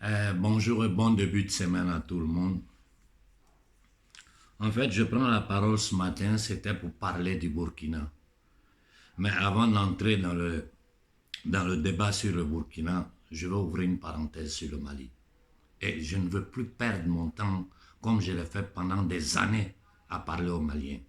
Bonjour et bon début de semaine à tout le monde. En fait, je prends la parole ce matin, c'était pour parler du Burkina. Mais avant d'entrer dans le débat sur le Burkina, je vais ouvrir une parenthèse sur le Mali. Et je ne veux plus perdre mon temps comme je l'ai fait pendant des années à parler aux Maliens.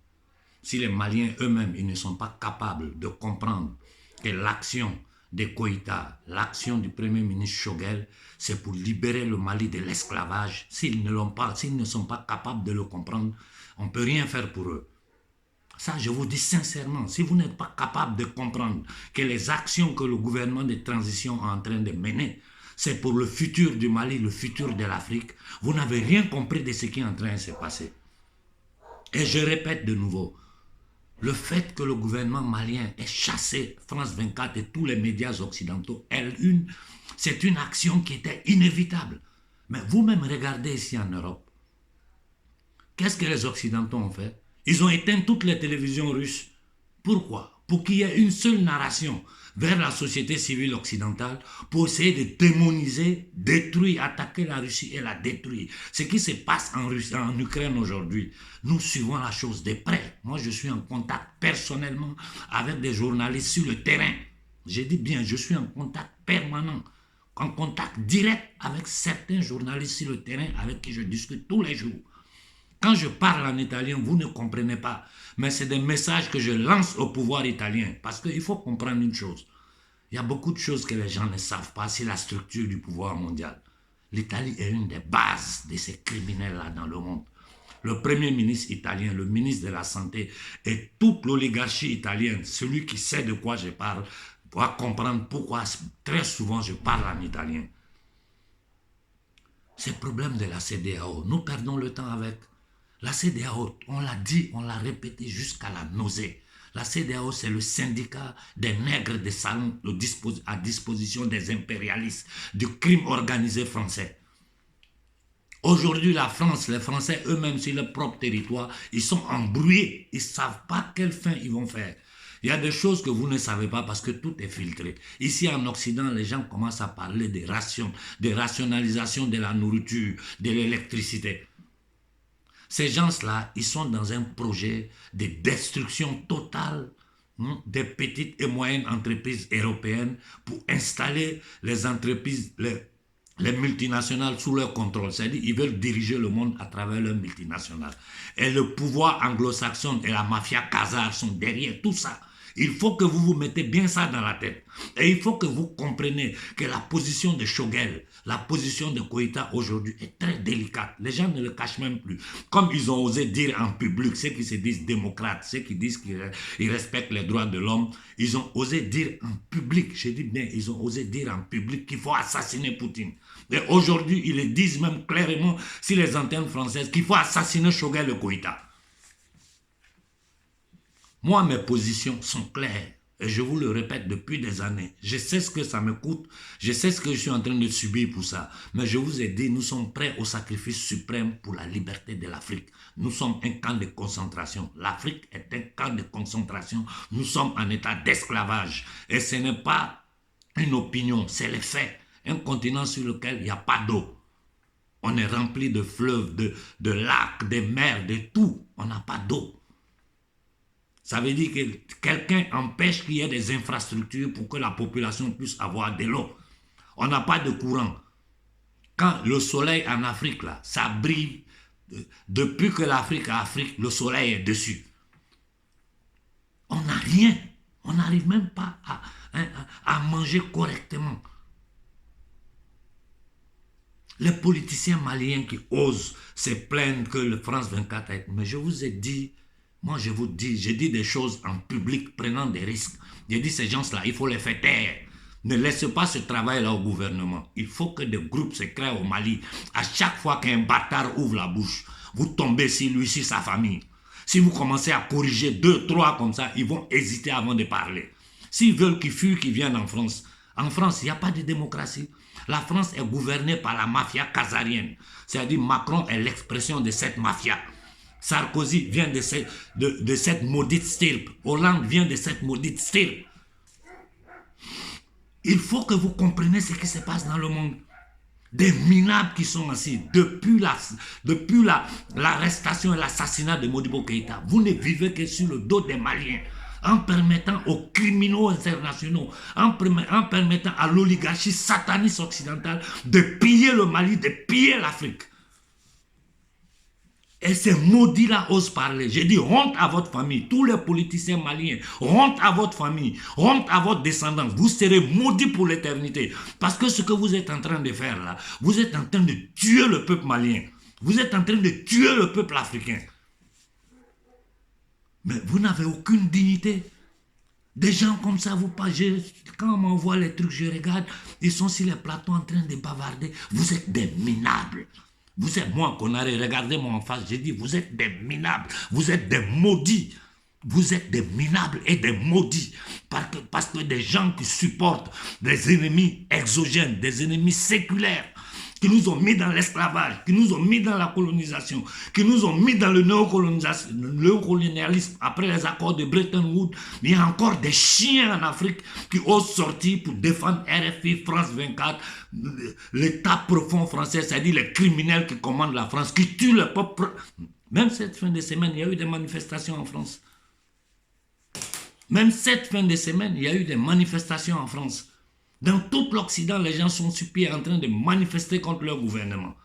Si les Maliens eux-mêmes, ils ne sont pas capables de comprendre que l'action des Koïta, l'action du Premier ministre Choguel, c'est pour libérer le Mali de l'esclavage. S'ils ne sont pas capables de le comprendre, on ne peut rien faire pour eux. Ça, je vous dis sincèrement, si vous n'êtes pas capable de comprendre que les actions que le gouvernement de transition est en train de mener, c'est pour le futur du Mali, le futur de l'Afrique, vous n'avez rien compris de ce qui est en train de se passer. Et je répète de nouveau, le fait que le gouvernement malien ait chassé France 24 et tous les médias occidentaux, c'est une action qui était inévitable. Mais vous-même regardez ici en Europe, qu'est-ce que les Occidentaux ont fait? Ils ont éteint toutes les télévisions russes. Pourquoi? Pour qu'il y ait une seule narration vers la société civile occidentale pour essayer de démoniser, détruire, attaquer la Russie et la détruire. Ce qui se passe en Ukraine aujourd'hui, nous suivons la chose de près. Moi, je suis en contact personnellement avec des journalistes sur le terrain. J'ai dit bien, je suis en contact permanent, en contact direct avec certains journalistes sur le terrain avec qui je discute tous les jours. Quand je parle en italien, vous ne comprenez pas. Mais c'est des messages que je lance au pouvoir italien. Parce qu'il faut comprendre une chose. Il y a beaucoup de choses que les gens ne savent pas sur la structure du pouvoir mondial. L'Italie est une des bases de ces criminels-là dans le monde. Le premier ministre italien, le ministre de la Santé et toute l'oligarchie italienne, celui qui sait de quoi je parle, doit comprendre pourquoi très souvent je parle en italien. C'est le problème de la CEDEAO. Nous perdons le temps avec. La CEDEAO, on l'a dit, on l'a répété jusqu'à la nausée. La CEDEAO, c'est le syndicat des nègres de salon à disposition des impérialistes, du crime organisé français. Aujourd'hui, la France, les Français eux-mêmes sur leur propre territoire, ils sont embrouillés. Ils ne savent pas quelle fin ils vont faire. Il y a des choses que vous ne savez pas parce que tout est filtré. Ici en Occident, les gens commencent à parler des rations, des rationalisations de la nourriture, de l'électricité. Ces gens-là, ils sont dans un projet de destruction totale des petites et moyennes entreprises européennes pour installer les entreprises, les multinationales sous leur contrôle. C'est-à-dire qu'ils veulent diriger le monde à travers leurs multinationales. Et le pouvoir anglo-saxon et la mafia khazare sont derrière tout ça. Il faut que vous vous mettez bien ça dans la tête. Et il faut que vous compreniez que la position de Choguel, la position de Koïta aujourd'hui est très délicate. Les gens ne le cachent même plus. Comme ils ont osé dire en public, ceux qui se disent démocrates, ceux qui disent qu'ils respectent les droits de l'homme, ils ont osé dire en public, je dis bien, ils ont osé dire en public qu'il faut assassiner Poutine. Et aujourd'hui, ils le disent même clairement sur les antennes françaises qu'il faut assassiner Choguel et Koïta. Moi, mes positions sont claires. Et je vous le répète depuis des années. Je sais ce que ça me coûte. Je sais ce que je suis en train de subir pour ça. Mais je vous ai dit, nous sommes prêts au sacrifice suprême pour la liberté de l'Afrique. Nous sommes un camp de concentration. L'Afrique est un camp de concentration. Nous sommes en état d'esclavage. Et ce n'est pas une opinion, c'est les faits. Un continent sur lequel il n'y a pas d'eau. On est rempli de fleuves, de lacs, de mers, de tout. On n'a pas d'eau. Ça veut dire que quelqu'un empêche qu'il y ait des infrastructures pour que la population puisse avoir de l'eau. On n'a pas de courant. Quand le soleil en Afrique, là, ça brille. Depuis que l'Afrique est Afrique, le soleil est dessus. On n'a rien. On n'arrive même pas à manger correctement. Les politiciens maliens qui osent se plaindre que le France 24 a été... Mais je vous ai dit... Moi, je vous dis, j'ai dit des choses en public, prenant des risques. J'ai dit, ces gens-là, il faut les faire taire. Ne laissez pas ce travail-là au gouvernement. Il faut que des groupes se créent au Mali. À chaque fois qu'un bâtard ouvre la bouche, vous tombez sur lui, sur sa famille. Si vous commencez à corriger 2, 3 comme ça, ils vont hésiter avant de parler. S'ils veulent qu'ils fuient, qu'ils viennent en France, il n'y a pas de démocratie. La France est gouvernée par la mafia khazarienne. C'est-à-dire Macron est l'expression de cette mafia. Sarkozy vient de cette maudite stirpe. Hollande vient de cette maudite stirpe. Il faut que vous compreniez ce qui se passe dans le monde. Des minables qui sont assis depuis l'arrestation et l'assassinat de Modibo Keïta. Vous ne vivez que sur le dos des Maliens, en permettant aux criminels internationaux, en permettant à l'oligarchie sataniste occidentale de piller le Mali, de piller l'Afrique. Et ces maudits-là osent parler. J'ai dit honte à votre famille, tous les politiciens maliens, honte à votre famille, honte à votre descendance. Vous serez maudits pour l'éternité. Parce que ce que vous êtes en train de faire là, vous êtes en train de tuer le peuple malien. Vous êtes en train de tuer le peuple africain. Mais vous n'avez aucune dignité. Des gens comme ça, quand on m'envoie les trucs, je regarde, ils sont sur les plateaux en train de bavarder. Vous êtes des minables. Vous êtes, moi, Konaré, regardez-moi en face, j'ai dit, vous êtes des minables, vous êtes des maudits. Vous êtes des minables et des maudits. Parce que des gens qui supportent des ennemis exogènes, des ennemis séculaires, qui nous ont mis dans l'esclavage, qui nous ont mis dans la colonisation, qui nous ont mis dans le néocolonialisme après les accords de Bretton Woods. Il y a encore des chiens en Afrique qui osent sortir pour défendre RFI, France 24, l'État profond français, c'est-à-dire les criminels qui commandent la France, qui tuent le peuple. Même cette fin de semaine, il y a eu des manifestations en France. Même cette fin de semaine, il y a eu des manifestations en France. Dans tout l'Occident, les gens sont sur pied en train de manifester contre leur gouvernement.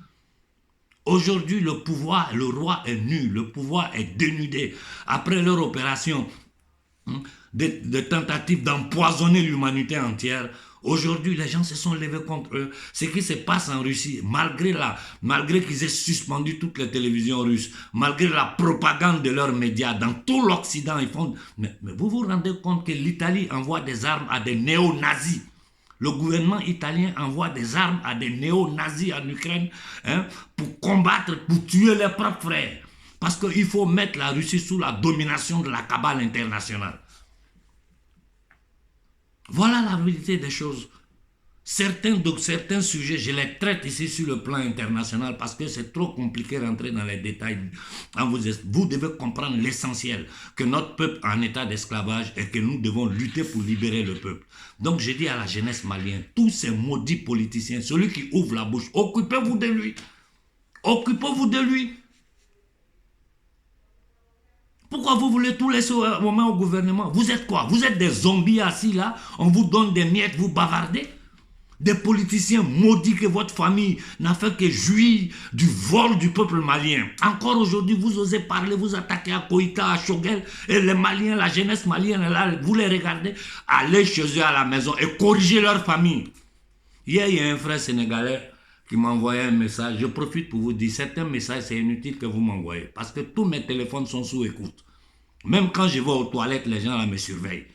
Aujourd'hui, le pouvoir, le roi est nu, le pouvoir est dénudé. Après leur opération de tentative d'empoisonner l'humanité entière, aujourd'hui, les gens se sont levés contre eux. Ce qui se passe en Russie, malgré qu'ils aient suspendu toutes les télévisions russes, malgré la propagande de leurs médias, dans tout l'Occident, ils font... Mais vous vous rendez compte que l'Italie envoie des armes à des néo-nazis. Le gouvernement italien envoie des armes à des néo-nazis en Ukraine pour combattre, pour tuer leurs propres frères. Parce qu'il faut mettre la Russie sous la domination de la cabale internationale. Voilà la réalité des choses. Certains sujets, je les traite ici sur le plan international parce que c'est trop compliqué de rentrer dans les détails. Vous devez comprendre l'essentiel, que notre peuple est en état d'esclavage et que nous devons lutter pour libérer le peuple. Donc je dis à la jeunesse malienne, tous ces maudits politiciens, celui qui ouvre la bouche, occupez-vous de lui. Occupez-vous de lui. Pourquoi vous voulez tout laisser aux mains au gouvernement? Vous êtes quoi? Vous êtes des zombies assis là, on vous donne des miettes, vous bavardez? Des politiciens maudits que votre famille n'a fait que jouir du vol du peuple malien. Encore aujourd'hui, vous osez parler, vous attaquer à Koïta, à Choguel, et les Maliens, la jeunesse malienne, là, vous les regardez, allez chez eux à la maison et corrigez leur famille. Hier, il y a un frère sénégalais qui m'a envoyé un message. Je profite pour vous dire, certains messages, c'est inutile que vous m'envoyez, parce que tous mes téléphones sont sous écoute. Même quand je vais aux toilettes, les gens là me surveillent.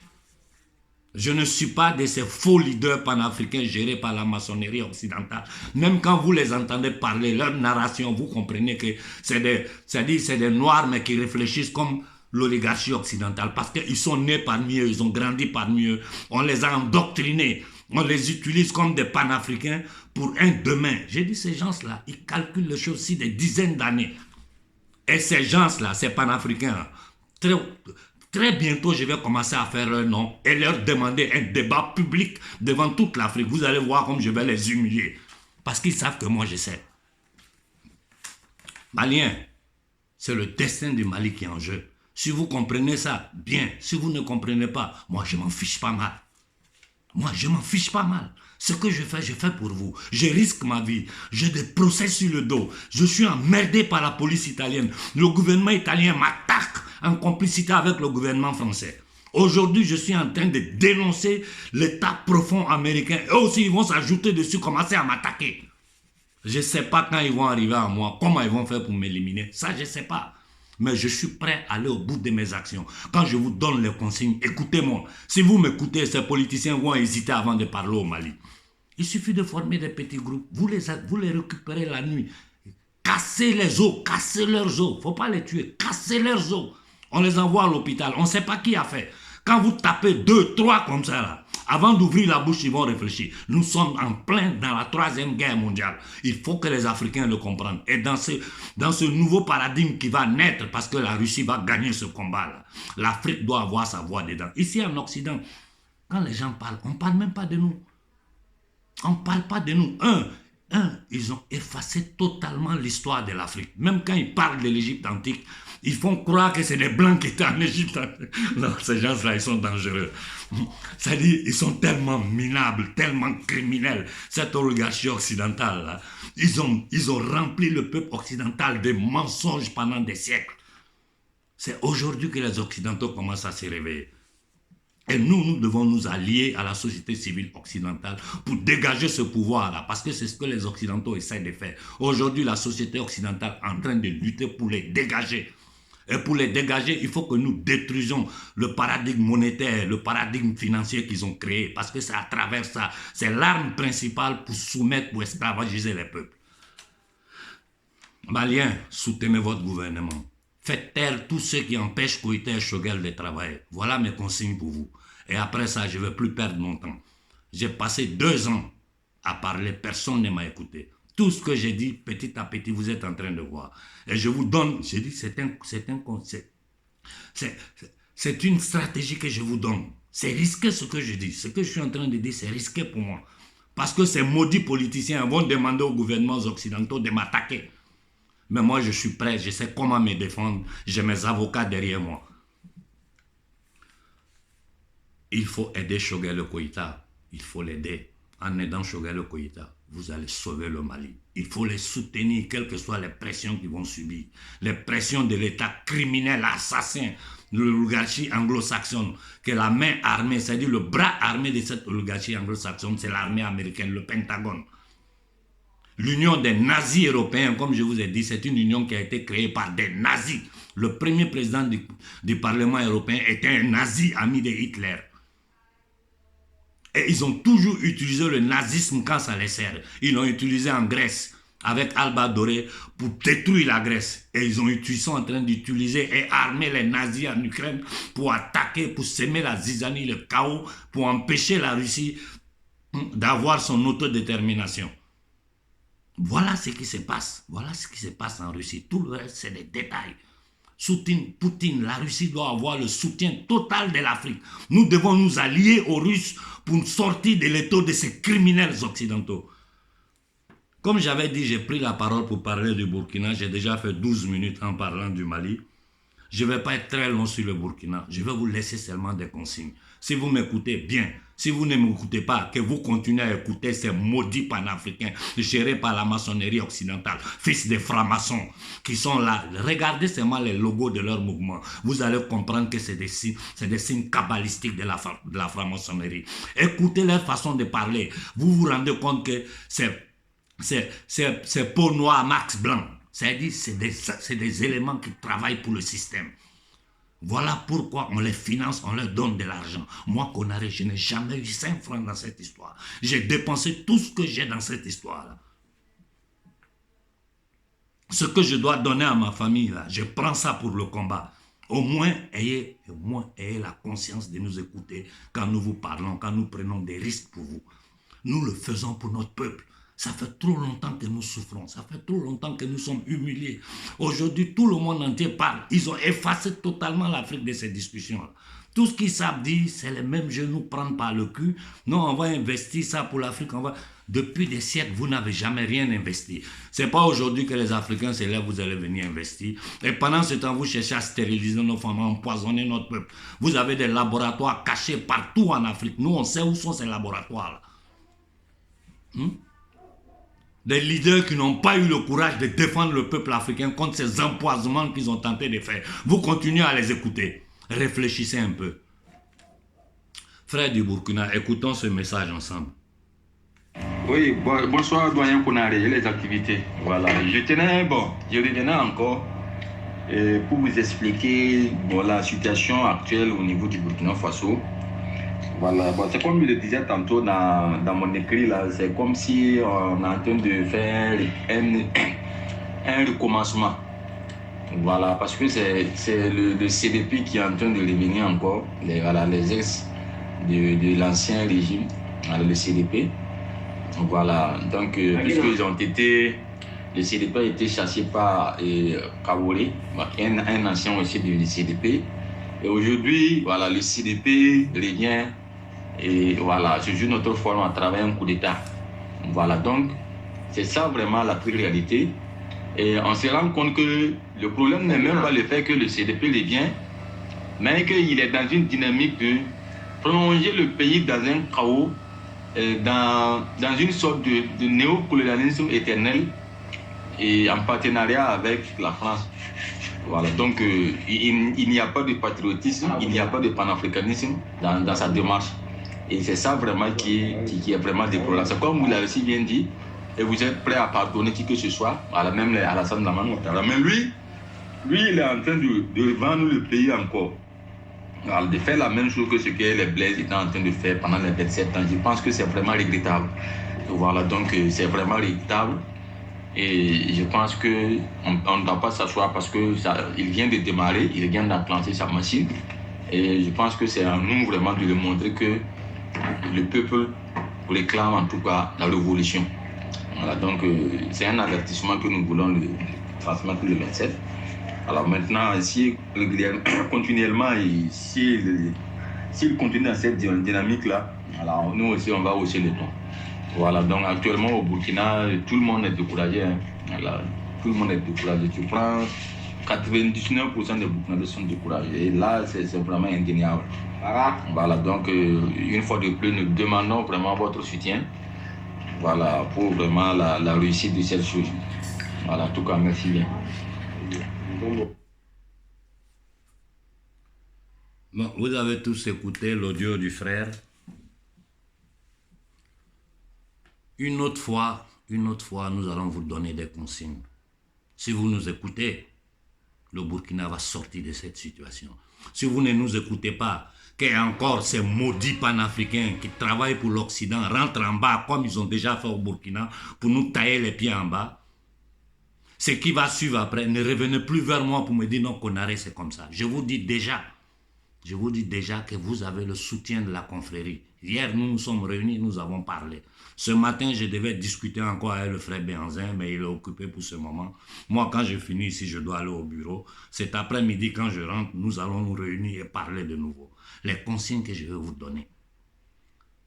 Je ne suis pas de ces faux leaders panafricains gérés par la maçonnerie occidentale. Même quand vous les entendez parler, leur narration, vous comprenez que c'est des noirs mais qui réfléchissent comme l'oligarchie occidentale. Parce qu'ils sont nés parmi eux, ils ont grandi parmi eux. On les a endoctrinés. On les utilise comme des panafricains pour un demain. J'ai dit ces gens-là, ils calculent les choses sur des dizaines d'années. Et ces gens-là, ces panafricains, très bientôt, je vais commencer à faire leur nom et leur demander un débat public devant toute l'Afrique. Vous allez voir comme je vais les humilier. Parce qu'ils savent que moi, je sais. Maliens, c'est le destin du Mali qui est en jeu. Si vous comprenez ça, bien. Si vous ne comprenez pas, moi, je m'en fiche pas mal. Moi, je m'en fiche pas mal. Ce que je fais pour vous. Je risque ma vie. J'ai des procès sur le dos. Je suis emmerdé par la police italienne. Le gouvernement italien m'attaque en complicité avec le gouvernement français. Aujourd'hui, je suis en train de dénoncer l'État profond américain. Eux aussi, ils vont s'ajouter dessus, commencer à m'attaquer. Je ne sais pas quand ils vont arriver à moi, comment ils vont faire pour m'éliminer. Ça, je ne sais pas. Mais je suis prêt à aller au bout de mes actions. Quand je vous donne les consignes, écoutez-moi. Si vous m'écoutez, ces politiciens vont hésiter avant de parler au Mali. Il suffit de former des petits groupes. Vous les récupérez la nuit. Cassez les os, cassez leurs os. Il ne faut pas les tuer, cassez leurs os. On les envoie à l'hôpital. On ne sait pas qui a fait. Quand vous tapez 2, 3 comme ça, là, avant d'ouvrir la bouche, ils vont réfléchir. Nous sommes en plein dans la 3e guerre mondiale. Il faut que les Africains le comprennent. Et dans ce nouveau paradigme qui va naître, parce que la Russie va gagner ce combat-là, l'Afrique doit avoir sa voix dedans. Ici en Occident, quand les gens parlent, on ne parle même pas de nous. On ne parle pas de nous. Ils ont effacé totalement l'histoire de l'Afrique. Même quand ils parlent de l'Égypte antique, ils font croire que c'est les Blancs qui étaient en Égypte. Non, ces gens-là, ils sont dangereux. C'est-à-dire, ils sont tellement minables, tellement criminels. Cette oligarchie occidentale-là, ils ont rempli le peuple occidental de mensonges pendant des siècles. C'est aujourd'hui que les Occidentaux commencent à se réveiller. Et nous devons nous allier à la société civile occidentale pour dégager ce pouvoir-là, parce que c'est ce que les Occidentaux essaient de faire. Aujourd'hui, la société occidentale est en train de lutter pour les dégager. Et pour les dégager, il faut que nous détruisions le paradigme monétaire, le paradigme financier qu'ils ont créé, parce que c'est à travers ça, c'est l'arme principale pour soumettre, pour esclavagiser les peuples. Maliens, soutenez votre gouvernement. Faites taire tous ceux qui empêchent Koïta et Choguel de travailler. Voilà mes consignes pour vous. Et après ça, je ne vais plus perdre mon temps. J'ai passé 2 ans à parler, personne ne m'a écouté. Tout ce que j'ai dit, petit à petit, vous êtes en train de voir. Et je vous donne, j'ai dit, c'est une stratégie que je vous donne. C'est risqué ce que je dis. Ce que je suis en train de dire, c'est risqué pour moi. Parce que ces maudits politiciens vont demander aux gouvernements occidentaux de m'attaquer. Mais moi, je suis prêt, je sais comment me défendre. J'ai mes avocats derrière moi. Il faut aider Choguel Koïta. Il faut l'aider. En aidant Choguel Koïta, vous allez sauver le Mali. Il faut les soutenir, quelles que soient les pressions qu'ils vont subir. Les pressions de l'État criminel, assassin, de l'oligarchie anglo-saxonne, que la main armée, c'est-à-dire le bras armé de cette oligarchie anglo-saxonne, c'est l'armée américaine, le Pentagone. L'union des nazis européens, comme je vous ai dit, c'est une union qui a été créée par des nazis. Le premier président du Parlement européen était un nazi ami de Hitler. Et ils ont toujours utilisé le nazisme quand ça les sert. Ils l'ont utilisé en Grèce avec Alba Doré pour détruire la Grèce. Et ils sont en train d'utiliser et armer les nazis en Ukraine pour attaquer, pour semer la zizanie, le chaos, pour empêcher la Russie d'avoir son autodétermination. Voilà ce qui se passe. Voilà ce qui se passe en Russie. Tout le reste, c'est des détails. Poutine, la Russie doit avoir le soutien total de l'Afrique. Nous devons nous allier aux Russes pour sortir de l'étau de ces criminels occidentaux. Comme j'avais dit, j'ai pris la parole pour parler du Burkina. J'ai déjà fait 12 minutes en parlant du Mali. Je ne vais pas être très long sur le Burkina. Je vais vous laisser seulement des consignes. Si vous m'écoutez, bien. Si vous ne m'écoutez pas, que vous continuez à écouter ces maudits panafricains gérés par la maçonnerie occidentale, fils des francs-maçons, qui sont là. Regardez seulement les logos de leur mouvement. Vous allez comprendre que c'est des signes kabbalistiques de la franc-maçonnerie. Écoutez leur façon de parler. Vous vous rendez compte que c'est peau noire, max blanc. C'est-à-dire c'est des éléments qui travaillent pour le système. Voilà pourquoi on les finance, on leur donne de l'argent. Moi, Konaré, je n'ai jamais eu 5 francs dans cette histoire. J'ai dépensé tout ce que j'ai dans cette histoire-là. Ce que je dois donner à ma famille, là, je prends ça pour le combat. Au moins, ayez la conscience de nous écouter quand nous vous parlons, quand nous prenons des risques pour vous. Nous le faisons pour notre peuple. Ça fait trop longtemps que nous souffrons. Ça fait trop longtemps que nous sommes humiliés. Aujourd'hui, tout le monde entier parle. Ils ont effacé totalement l'Afrique de ces discussions-là. Tout ce qu'ils savent dire, c'est les mêmes jeux nous prendre par le cul. Non, on va investir ça pour l'Afrique. Depuis des siècles, vous n'avez jamais rien investi. Ce n'est pas aujourd'hui que les Africains se lèvent, vous allez venir investir. Et pendant ce temps, vous cherchez à stériliser nos femmes, à empoisonner notre peuple. Vous avez des laboratoires cachés partout en Afrique. Nous, on sait où sont ces laboratoires-là. Des leaders qui n'ont pas eu le courage de défendre le peuple africain contre ces empoisonnements qu'ils ont tenté de faire. Vous continuez à les écouter. Réfléchissez un peu. Frères du Burkina, écoutons ce message ensemble. Oui, bonsoir doyen Konaré et les activités. Voilà, je revenais encore pour vous expliquer la situation actuelle au niveau du Burkina Faso. Voilà, c'est comme je le disais tantôt dans mon écrit là, c'est comme si on est en train de faire un recommencement. Voilà, parce que c'est le CDP qui est en train de revenir encore, les ex de l'ancien régime, le CDP. Voilà, donc puisqu'ils ont été, le CDP a été chassé par Kaboré, un ancien aussi du CDP. Et aujourd'hui, voilà, le CDP revient et voilà, se joue notre forme à travers un coup d'État. Voilà, donc C'est ça vraiment la triste réalité. Et on se rend compte que le problème n'est même pas le fait que le CDP les vient, mais qu'il est dans une dynamique de plonger le pays dans un chaos, dans une sorte de néocolonialisme éternel et en partenariat avec la France. Voilà, donc il n'y a pas de patriotisme, il n'y a pas de panafricanisme dans sa démarche. Et c'est ça vraiment qui est vraiment déplorable. C'est comme vous l'avez si bien dit, et vous êtes prêt à pardonner qui que ce soit, même Alassane Dramane Ouattara. Mais lui, il est en train de vendre le pays encore. Alors, de faire la même chose que ce que les Blaise étaient en train de faire pendant les 27 ans. Je pense que c'est vraiment regrettable. Voilà, donc c'est vraiment regrettable. Et je pense qu'on ne doit pas s'asseoir parce qu'il vient de démarrer, il vient d'enclencher sa machine. Et je pense que c'est à nous vraiment de lui montrer que le peuple réclame en tout cas la révolution. Voilà, donc c'est un avertissement que nous voulons le transmettre le 27. Alors maintenant, si continuellement, s'il continue dans cette dynamique-là, alors nous aussi on va hausser les tons. Voilà, donc actuellement au Burkina, tout le monde est découragé. Hein. Voilà, tout le monde est découragé. Tu prends 99% des Burkinabés sont découragés. Et là, c'est vraiment indéniable. Voilà, donc une fois de plus, nous demandons vraiment votre soutien. Voilà, pour vraiment la réussite de cette chose. Voilà, en tout cas, merci bien. Bon, vous avez tous écouté l'audio du frère. Une autre fois, nous allons vous donner des consignes. Si vous nous écoutez, le Burkina va sortir de cette situation. Si vous ne nous écoutez pas, qu'il y a encore ces maudits panafricains qui travaillent pour l'Occident rentrent en bas comme ils ont déjà fait au Burkina pour nous tailler les pieds en bas, ce qui va suivre après, ne revenez plus vers moi pour me dire non, Konaré, c'est comme ça. Je vous dis déjà que vous avez le soutien de la confrérie. Hier, nous nous sommes réunis, nous avons parlé. Ce matin, je devais discuter encore avec le frère Béanzin, mais il est occupé pour ce moment. Moi, quand je finis ici, je dois aller au bureau. Cet après-midi, quand je rentre, nous allons nous réunir et parler de nouveau. Les consignes que je vais vous donner.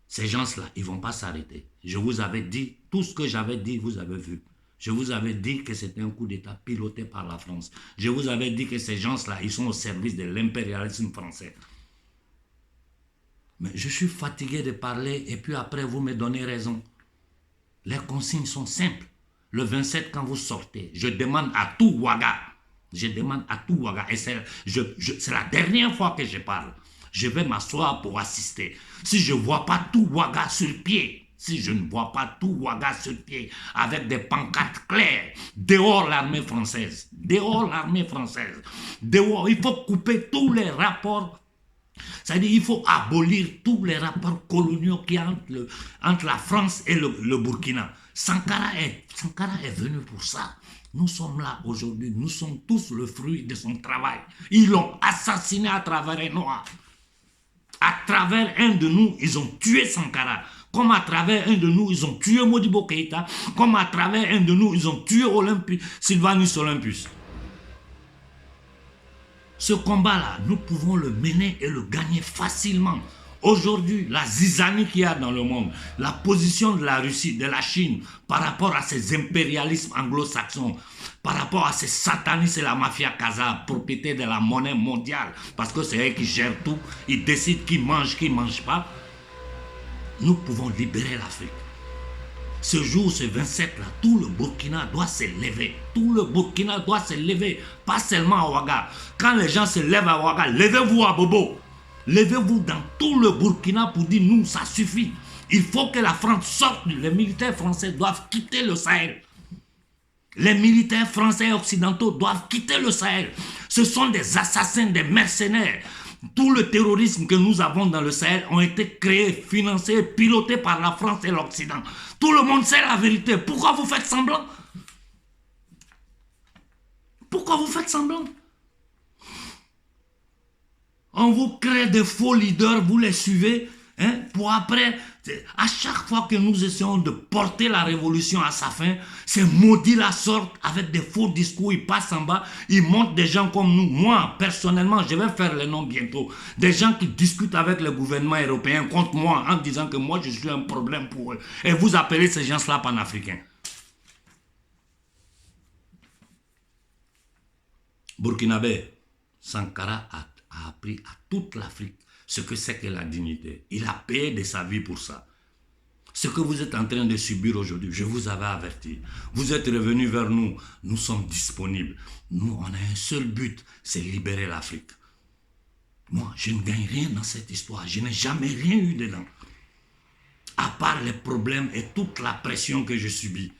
Ces gens-là, ils ne vont pas s'arrêter. Je vous avais dit, tout ce que j'avais dit, vous avez vu. Je vous avais dit que c'était un coup d'État piloté par la France. Je vous avais dit que ces gens-là, ils sont au service de l'impérialisme français. Mais je suis fatigué de parler et puis après vous me donnez raison. Les consignes sont simples. Le 27, quand vous sortez, je demande à tout Ouaga. Je demande à tout Ouaga. Et c'est la dernière fois que je parle. Je vais m'asseoir pour assister. Si je ne vois pas tout Ouaga sur pied, avec des pancartes claires, dehors l'armée française, dehors, il faut couper tous les rapports. C'est-à-dire il faut abolir tous les rapports coloniaux qu'il y a entre la France et le Burkina. Sankara est venu pour ça. Nous sommes là aujourd'hui, nous sommes tous le fruit de son travail. Ils l'ont assassiné à travers un noir. À travers un de nous, ils ont tué Sankara. Comme à travers un de nous, ils ont tué Modibo Keïta. Comme à travers un de nous, ils ont tué Sylvanus Olympus. Ce combat-là, nous pouvons le mener et le gagner facilement. Aujourd'hui, la zizanie qu'il y a dans le monde, la position de la Russie, de la Chine, par rapport à ces impérialismes anglo-saxons, par rapport à ces satanistes et la mafia kaza, propriété de la monnaie mondiale, parce que c'est eux qui gèrent tout, ils décident qui mange, qui ne mange pas, nous pouvons libérer l'Afrique. Ce jour, ce 27-là, tout le Burkina doit se lever. Tout le Burkina doit se lever. Pas seulement à Ouaga. Quand les gens se lèvent à Ouaga, levez-vous à Bobo. Levez-vous dans tout le Burkina pour dire nous, ça suffit. Il faut que la France sorte. Les militaires français doivent quitter le Sahel. Les militaires français et occidentaux doivent quitter le Sahel. Ce sont des assassins, des mercenaires. Tout le terrorisme que nous avons dans le Sahel ont été créés, financés, pilotés par la France et l'Occident. Tout le monde sait la vérité. Pourquoi vous faites semblant? Pourquoi vous faites semblant? On vous crée des faux leaders, vous les suivez, hein, pour après, à chaque fois que nous essayons de porter la révolution à sa fin, ces maudits la sortent avec des faux discours, ils passent en bas, ils montent des gens comme nous. Moi, personnellement, je vais faire les noms bientôt. Des gens qui discutent avec le gouvernement européen contre moi en disant que moi, je suis un problème pour eux. Et vous appelez ces gens-là panafricains. Burkinabé, Sankara a appris à toute l'Afrique ce que c'est que la dignité. Il a payé de sa vie pour ça. Ce que vous êtes en train de subir aujourd'hui, je vous avais averti. Vous êtes revenus vers nous, nous sommes disponibles. Nous, on a un seul but, c'est libérer l'Afrique. Moi, je ne gagne rien dans cette histoire. Je n'ai jamais rien eu dedans. À part les problèmes et toute la pression que je subis.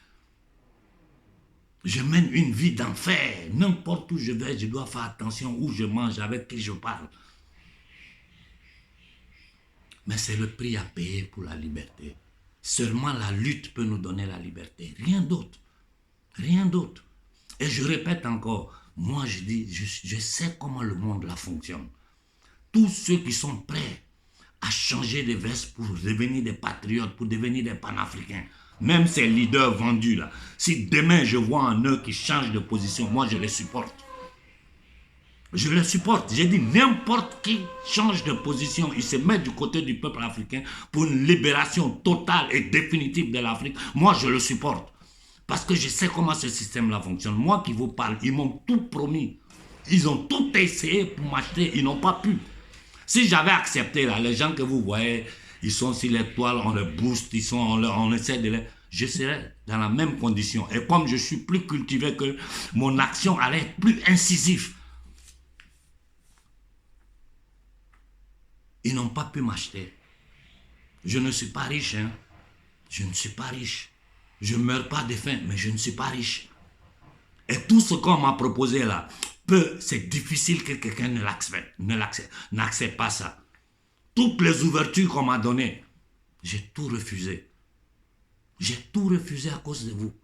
Je mène une vie d'enfer. N'importe où je vais, je dois faire attention où je mange, avec qui je parle. Mais c'est le prix à payer pour la liberté. Seulement la lutte peut nous donner la liberté. Rien d'autre. Rien d'autre. Et je répète encore, moi je dis, je sais comment le monde là fonctionne. Tous ceux qui sont prêts à changer de veste pour devenir des patriotes, pour devenir des panafricains, même ces leaders vendus là, si demain je vois en eux qui changent de position, moi je les supporte. Je les supporte. J'ai dit n'importe qui change de position, il se met du côté du peuple africain pour une libération totale et définitive de l'Afrique. Moi je le supporte. Parce que je sais comment ce système-là fonctionne. Moi qui vous parle, ils m'ont tout promis. Ils ont tout essayé pour m'acheter, ils n'ont pas pu. Si j'avais accepté là, les gens que vous voyez, ils sont sur les toiles, on les booste, on essaie de les... Je serais dans la même condition. Et comme je suis plus cultivé que mon action allait être plus incisive. Ils n'ont pas pu m'acheter. Je ne suis pas riche, hein. Je ne suis pas riche. Je ne meurs pas de faim, mais je ne suis pas riche. Et tout ce qu'on m'a proposé là, c'est difficile que quelqu'un n'accepte pas ça. Toutes les ouvertures qu'on m'a données, j'ai tout refusé. J'ai tout refusé à cause de vous.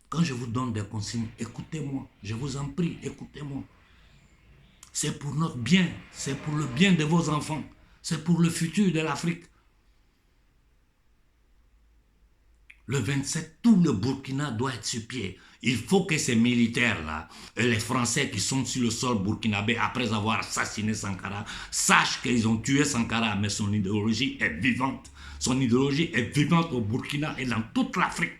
Quand je vous donne des consignes, écoutez-moi. Je vous en prie, écoutez-moi. C'est pour notre bien. C'est pour le bien de vos enfants. C'est pour le futur de l'Afrique. Le 27, tout le Burkina doit être sur pied. Il faut que ces militaires-là, et les Français qui sont sur le sol burkinabé après avoir assassiné Sankara, sachent qu'ils ont tué Sankara, mais son idéologie est vivante. Son idéologie est vivante au Burkina et dans toute l'Afrique.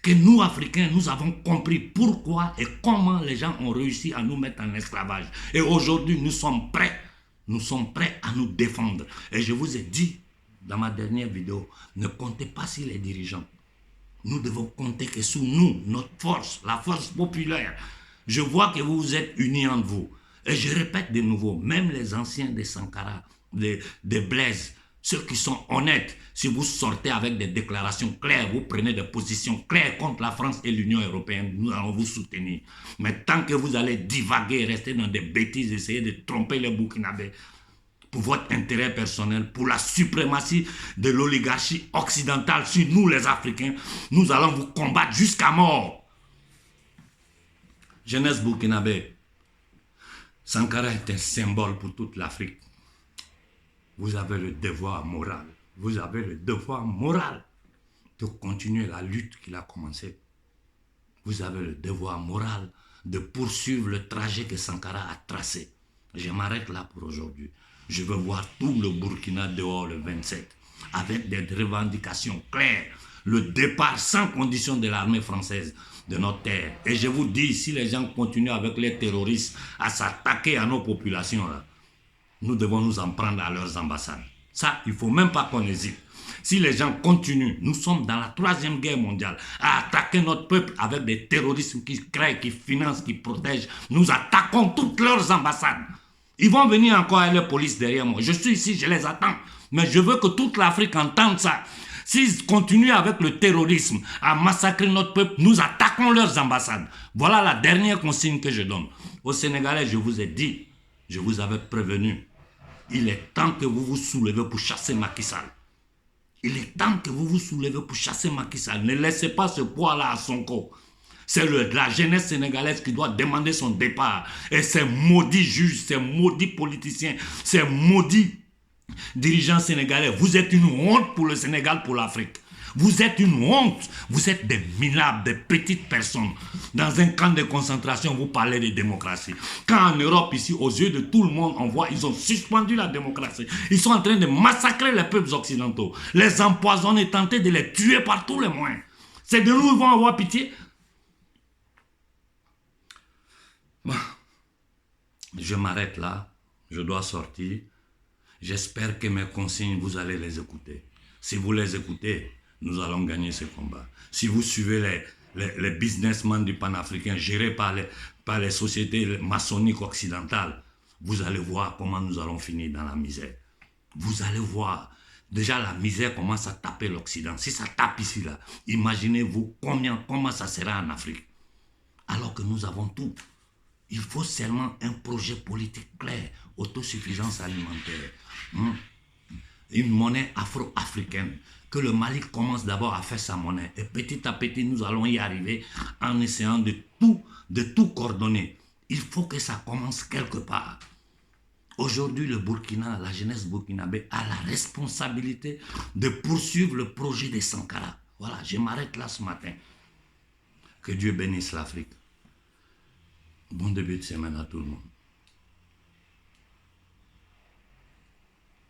Que nous, Africains, nous avons compris pourquoi et comment les gens ont réussi à nous mettre en esclavage. Et aujourd'hui, nous sommes prêts. Nous sommes prêts à nous défendre. Et je vous ai dit, dans ma dernière vidéo, ne comptez pas sur les dirigeants. Nous devons compter que sur nous, notre force, la force populaire. Je vois que vous vous êtes unis entre vous. Et je répète de nouveau, même les anciens de Sankara, des Blaise, ceux qui sont honnêtes, si vous sortez avec des déclarations claires, vous prenez des positions claires contre la France et l'Union européenne, nous allons vous soutenir. Mais tant que vous allez divaguer, rester dans des bêtises, essayer de tromper les Burkinabés, pour votre intérêt personnel, pour la suprématie de l'oligarchie occidentale sur nous les Africains, nous allons vous combattre jusqu'à mort. Jeunesse burkinabé, Sankara est un symbole pour toute l'Afrique. Vous avez le devoir moral, de continuer la lutte qu'il a commencée. Vous avez le devoir moral de poursuivre le trajet que Sankara a tracé. Je m'arrête là pour aujourd'hui. Je veux voir tout le Burkina dehors le 27, avec des revendications claires, le départ sans condition de l'armée française de notre terre. Et je vous dis, si les gens continuent avec les terroristes à s'attaquer à nos populations, là, nous devons nous en prendre à leurs ambassades. Ça, il ne faut même pas qu'on hésite. Si les gens continuent, nous sommes dans la 3e guerre mondiale, à attaquer notre peuple avec des terroristes qui créent, qui financent, qui protègent, nous attaquons toutes leurs ambassades. Ils vont venir encore à la police derrière moi. Je suis ici, je les attends. Mais je veux que toute l'Afrique entende ça. S'ils continuent avec le terrorisme à massacrer notre peuple, nous attaquons leurs ambassades. Voilà la dernière consigne que je donne. Aux Sénégalais, je vous ai dit, je vous avais prévenu. Il est temps que vous vous soulevez pour chasser Macky Sall. Il est temps que vous vous soulevez pour chasser Macky Sall. Ne laissez pas ce poids-là à Sonko. C'est la jeunesse sénégalaise qui doit demander son départ. Et ces maudits juges, ces maudits politiciens, ces maudits dirigeants sénégalais, vous êtes une honte pour le Sénégal, pour l'Afrique. Vous êtes une honte. Vous êtes des minables, des petites personnes. Dans un camp de concentration, vous parlez de démocratie. Quand en Europe, ici, aux yeux de tout le monde, on voit, ils ont suspendu la démocratie. Ils sont en train de massacrer les peuples occidentaux, les empoisonner, tenter de les tuer par tous les moyens. C'est de nous qu'ils vont avoir pitié. Je m'arrête là, je dois sortir. J'espère que mes consignes, vous allez les écouter. Si vous les écoutez, nous allons gagner ce combat. Si vous suivez les businessmen du panafricain gérés par les sociétés maçonniques occidentales, vous allez voir comment nous allons finir dans la misère. Vous allez voir. Déjà, la misère commence à taper l'Occident. Si ça tape ici, là, imaginez-vous comment ça sera en Afrique. Alors que nous avons tout. Il faut seulement un projet politique clair, autosuffisance alimentaire, une monnaie afro-africaine, que le Mali commence d'abord à faire sa monnaie. Et petit à petit, nous allons y arriver en essayant de tout coordonner. Il faut que ça commence quelque part. Aujourd'hui, le Burkina, la jeunesse burkinabé a la responsabilité de poursuivre le projet des Sankara. Voilà, je m'arrête là ce matin. Que Dieu bénisse l'Afrique. Bon début de semaine à tout le monde.